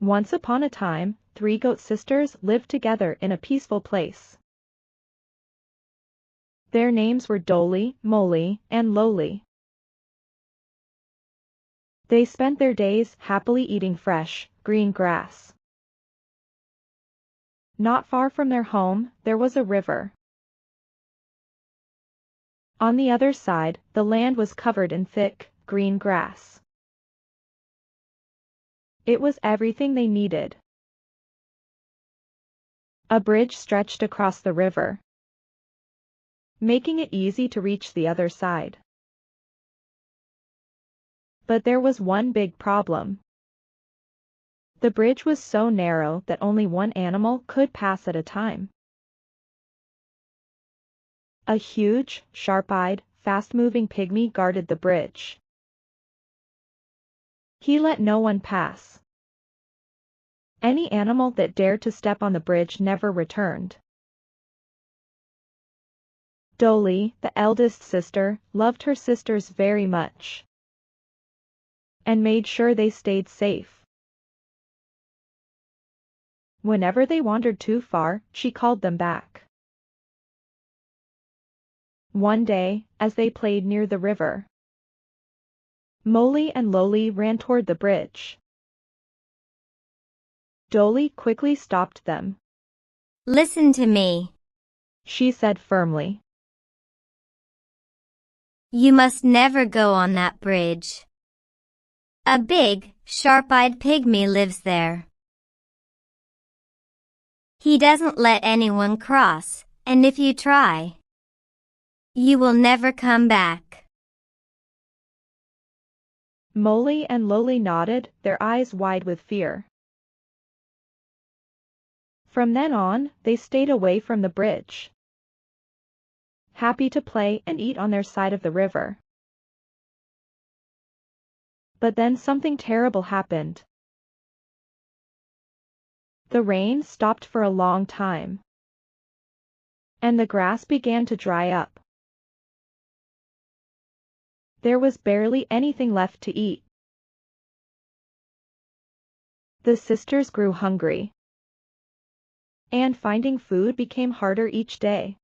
Once upon a time, 3 goat sisters lived together in a peaceful place. Their names were Dolly, Molly, and Lowly. They spent their days happily eating fresh, green grass. Not far from their home, there was a river. On the other side, the land was covered in thick, green grass. It was everything they needed. A bridge stretched across the river, making it easy to reach the other side. But there was one big problem. The bridge was so narrow that only one animal could pass at a time. A huge, sharp-eyed, fast-moving pygmy guarded the bridge. He let no one pass. Any animal that dared to step on the bridge never returned. Dolly, the eldest sister, loved her sisters very much and made sure they stayed safe. Whenever they wandered too far, she called them back. One day, as they played near the river, Molly and Lowly ran toward the bridge. Dolly quickly stopped them. Listen to me, She said firmly. You must never go on that bridge. A big, sharp-eyed pygmy lives there. He doesn't let anyone cross, and if you try, you will never come back. Molly and Lowly nodded, their eyes wide with fear. From then on, they stayed away from the bridge, happy to play and eat on their side of the river. But then something terrible happened. The rain stopped for a long time, and the grass began to dry up. There was barely anything left to eat. The sisters grew hungry, and finding food became harder each day.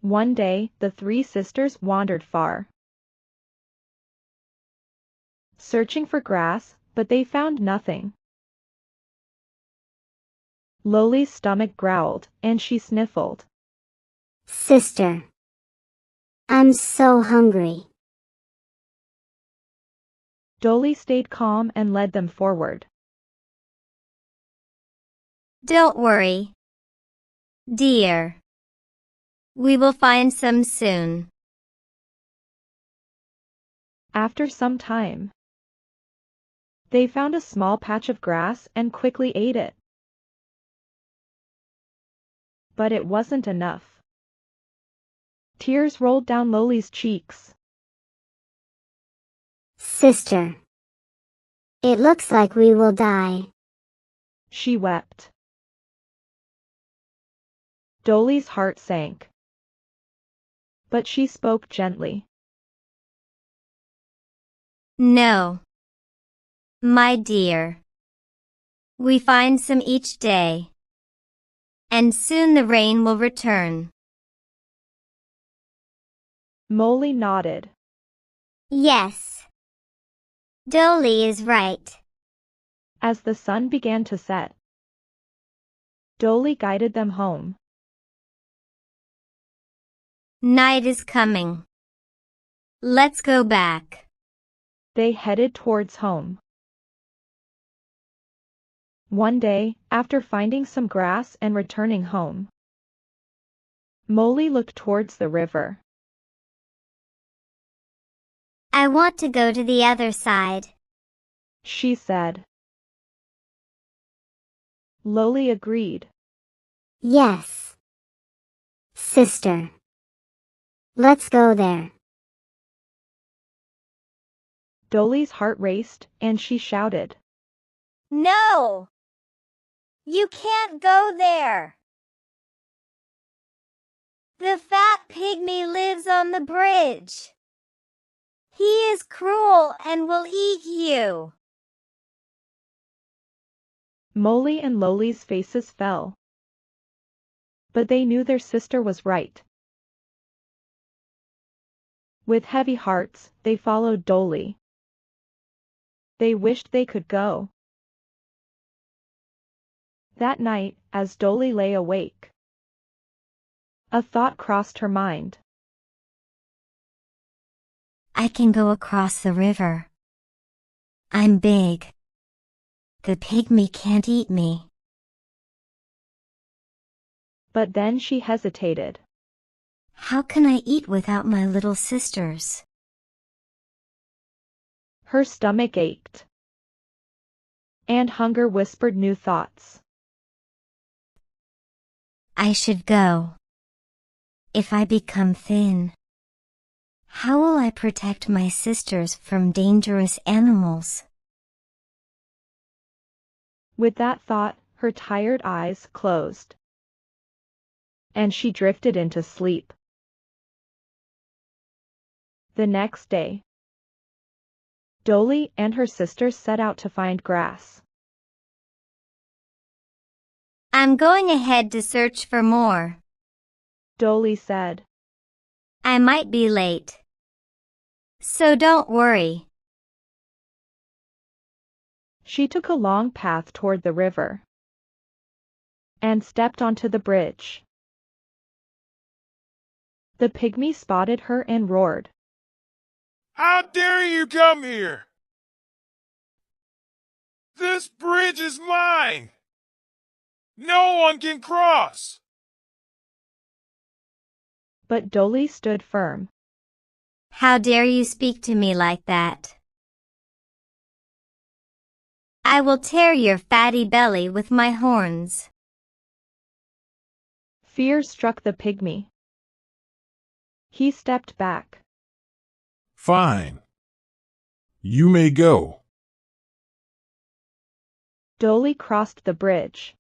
One day, the 3 sisters wandered far, searching for grass, but they found nothing. Lowly's stomach growled, and she sniffled. Sister, I'm so hungry. Dolly stayed calm and led them forward. Don't worry, dear. We will find some soon. After some time, they found a small patch of grass and quickly ate it. But it wasn't enough. Tears rolled down Lowly's cheeks. Sister, it looks like we will die. She wept. Dolly's heart sank, but she spoke gently. No, my dear. We find some each day, and soon the rain will return. Molly nodded. Yes. Dolly is right. As the sun began to set, Dolly guided them home. Night is coming. Let's go back. They headed towards home. One day, after finding some grass and returning home, Molly looked towards the river. I want to go to the other side, She said. Lowly agreed. Yes. Sister, let's go there. Dolly's heart raced, and she shouted. No! You can't go there! The fat pygmy lives on the bridge. He is cruel and will eat you. Molly and Loli's faces fell. But they knew their sister was right. With heavy hearts, they followed Dolly. They wished they could go. That night, as Dolly lay awake, a thought crossed her mind. I can go across the river. I'm big. The pygmy can't eat me. But then she hesitated. How can I eat without my little sisters? Her stomach ached. And hunger whispered new thoughts. I should go. If I become thin, how will I protect my sisters from dangerous animals? With that thought, her tired eyes closed. And she drifted into sleep. The next day, Dolly and her sisters set out to find grass. I'm going ahead to search for more. Dolly said. I might be late. So don't worry. She took a long path toward the river and stepped onto the bridge. The pygmy spotted her and roared. How dare you come here? This bridge is mine. No one can cross. But Dolly stood firm. How dare you speak to me like that? I will tear your fatty belly with my horns. Fear struck the pygmy. He stepped back. Fine. You may go. Dolly crossed the bridge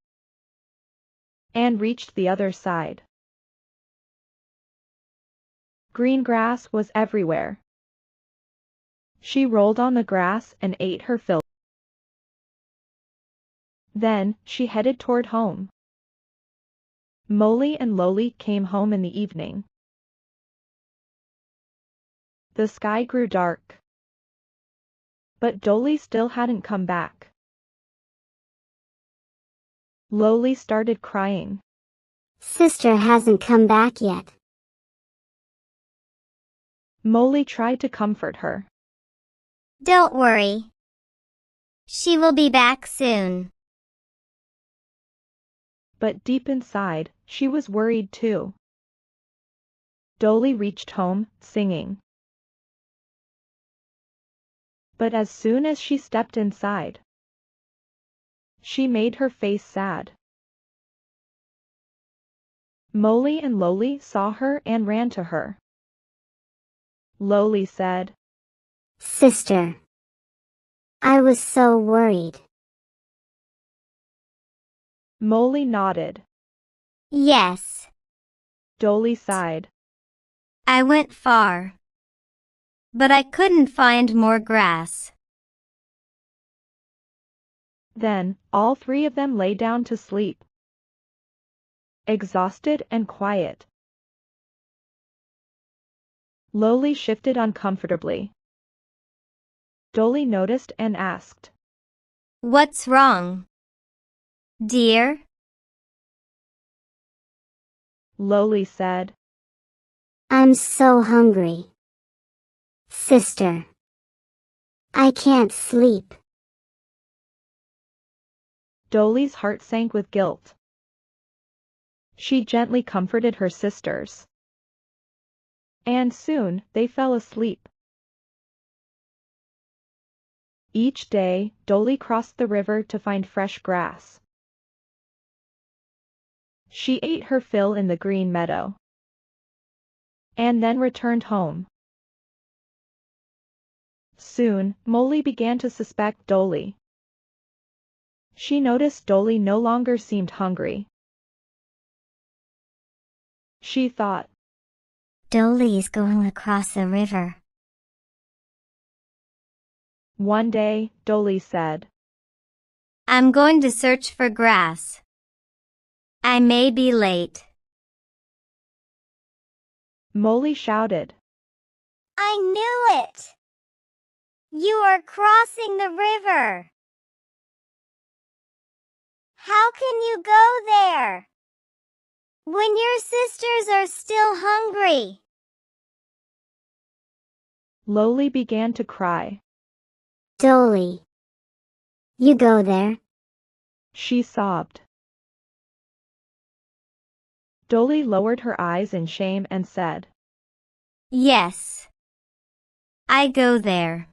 and reached the other side. Green grass was everywhere. She rolled on the grass and ate her fill. Then, she headed toward home. Molly and Loli came home in the evening. The sky grew dark. But Dolly still hadn't come back. Loli started crying. Sister hasn't come back yet. Molly tried to comfort her. Don't worry. She will be back soon. But deep inside, she was worried too. Dolly reached home, singing. But as soon as she stepped inside, she made her face sad. Molly and Loli saw her and ran to her. Loli said, Sister, I was so worried. Molly nodded. Yes. Dolly sighed. I went far. But I couldn't find more grass. Then, all three of them lay down to sleep. Exhausted and quiet. Loli shifted uncomfortably. Dolly noticed and asked, What's wrong, dear? Loli said, I'm so hungry. Sister, I can't sleep. Dolly's heart sank with guilt. She gently comforted her sisters. And soon, they fell asleep. Each day, Dolly crossed the river to find fresh grass. She ate her fill in the green meadow. And then returned home. Soon, Molly began to suspect Dolly. She noticed Dolly no longer seemed hungry. She thought, Dolly is going across the river. One day, Dolly said, I'm going to search for grass. I may be late. Molly shouted. I knew it! You are crossing the river. How can you go there when your sisters are still hungry? Lowly began to cry. Dolly, you go there. She sobbed. Dolly lowered her eyes in shame and said, Yes. I go there.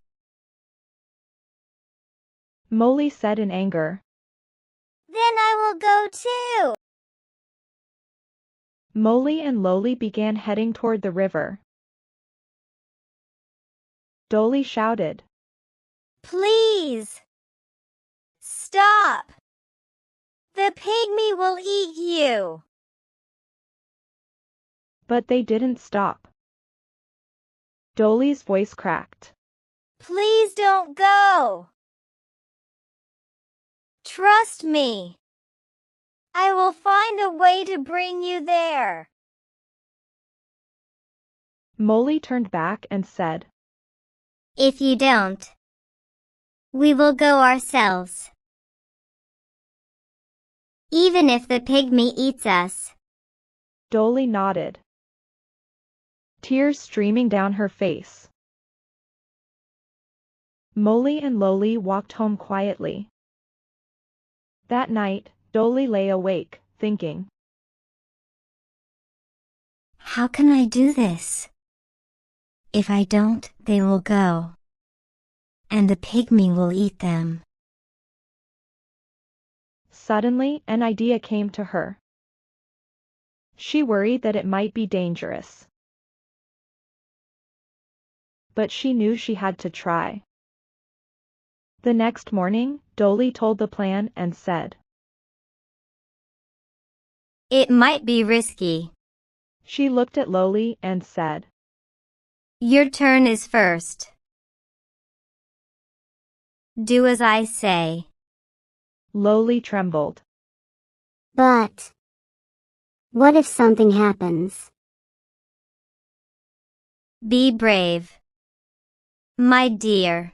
Molly said in anger. Then I will go too. Molly and Lowly began heading toward the river. Dolly shouted. Please! Stop! The pygmy will eat you! But they didn't stop. Dolly's voice cracked. Please don't go! Trust me! I will find a way to bring you there. Molly turned back and said, If you don't, we will go ourselves. Even if the pygmy eats us. Dolly nodded, tears streaming down her face. Molly and Lowly walked home quietly. That night, Dolly lay awake, thinking, How can I do this? If I don't, they will go. And the pygmy will eat them. Suddenly, an idea came to her. She worried that it might be dangerous. But she knew she had to try. The next morning, Dolly told the plan and said, It might be risky. She looked at Lowly and said, Your turn is first. Do as I say. Lowly trembled. But what if something happens? Be brave. My dear.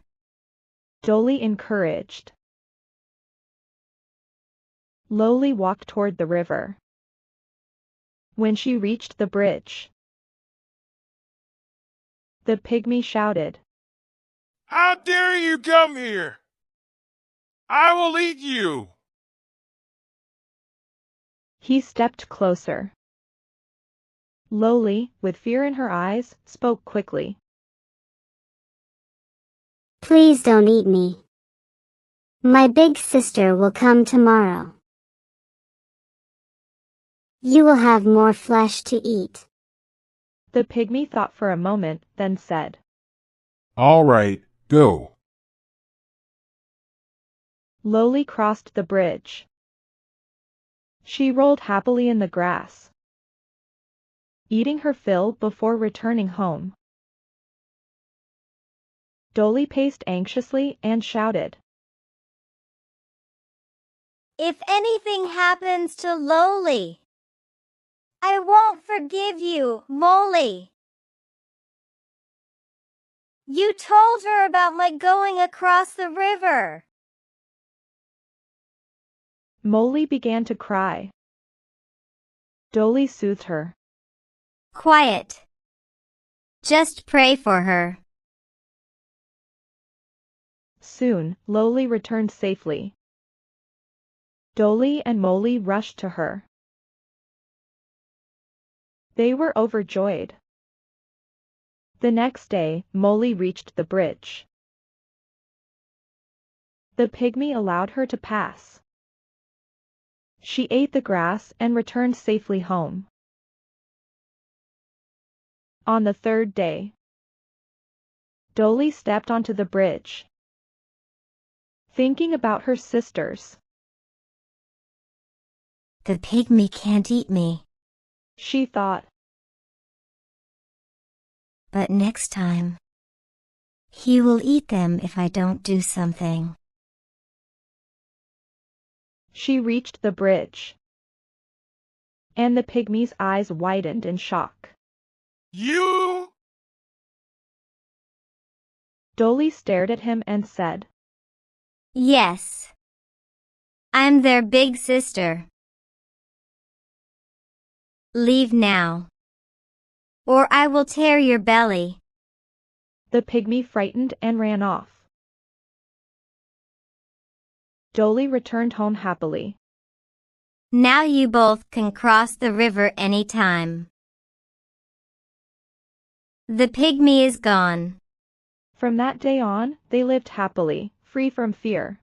Dolly encouraged. Lowly walked toward the river. When she reached the bridge, the pygmy shouted, How dare you come here? I will eat you. He stepped closer. Lowly, with fear in her eyes, spoke quickly. Please don't eat me. My big sister will come tomorrow. You will have more flesh to eat. The pygmy thought for a moment, then said, All right, go. Lowly crossed the bridge. She rolled happily in the grass, eating her fill before returning home. Dolly paced anxiously and shouted, If anything happens to Lowly, I won't forgive you, Molly. You told her about my going across the river. Molly began to cry. Dolly soothed her. Quiet. Just pray for her. Soon, Lowly returned safely. Dolly and Molly rushed to her. They were overjoyed. The next day, Molly reached the bridge. The pygmy allowed her to pass. She ate the grass and returned safely home. On the third day, Dolly stepped onto the bridge, thinking about her sisters. The pygmy can't eat me. She thought, But next time, he will eat them if I don't do something. She reached the bridge, and the pygmy's eyes widened in shock. You? Dolly stared at him and said, Yes. I'm their big sister. Leave now, or I will tear your belly. The pygmy frightened and ran off. Dolly returned home happily. Now you both can cross the river anytime. The pygmy is gone. From that day on, they lived happily, free from fear.